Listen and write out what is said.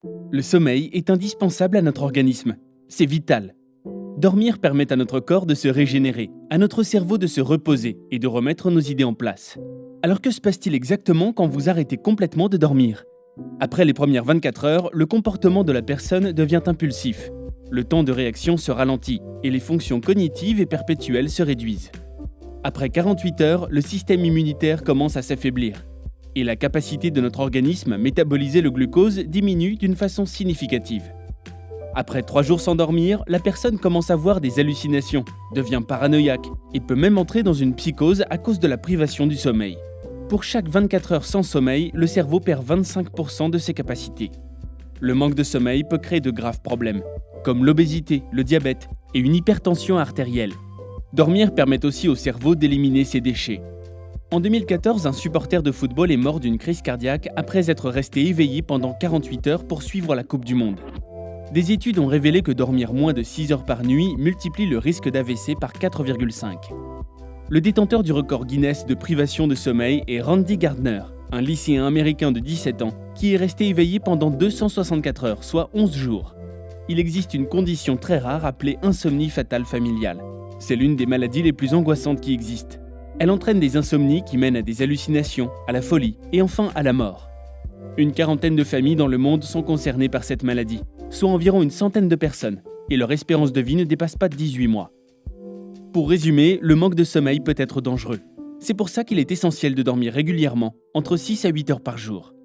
Le sommeil est indispensable à notre organisme. C'est vital. Dormir permet à notre corps de se régénérer, à notre cerveau de se reposer et de remettre nos idées en place. Alors que se passe-t-il exactement quand vous arrêtez complètement de dormir ? Après les premières 24 heures, le comportement de la personne devient impulsif. Le temps de réaction se ralentit et les fonctions cognitives et perpétuelles se réduisent. Après 48 heures, le système immunitaire commence à s'affaiblir et la capacité de notre organisme à métaboliser le glucose diminue d'une façon significative. Après 3 jours sans dormir, la personne commence à avoir des hallucinations, devient paranoïaque et peut même entrer dans une psychose à cause de la privation du sommeil. Pour chaque 24 heures sans sommeil, le cerveau perd 25% de ses capacités. Le manque de sommeil peut créer de graves problèmes, comme l'obésité, le diabète et une hypertension artérielle. Dormir permet aussi au cerveau d'éliminer ses déchets. En 2014, un supporter de football est mort d'une crise cardiaque après être resté éveillé pendant 48 heures pour suivre la Coupe du Monde. Des études ont révélé que dormir moins de 6 heures par nuit multiplie le risque d'AVC par 4,5. Le détenteur du record Guinness de privation de sommeil est Randy Gardner, un lycéen américain de 17 ans qui est resté éveillé pendant 264 heures, soit 11 jours. Il existe une condition très rare appelée insomnie fatale familiale. C'est l'une des maladies les plus angoissantes qui existent. Elle entraîne des insomnies qui mènent à des hallucinations, à la folie et enfin à la mort. Une quarantaine de familles dans le monde sont concernées par cette maladie, soit environ une centaine de personnes, et leur espérance de vie ne dépasse pas 18 mois. Pour résumer, le manque de sommeil peut être dangereux. C'est pour ça qu'il est essentiel de dormir régulièrement, entre 6 à 8 heures par jour.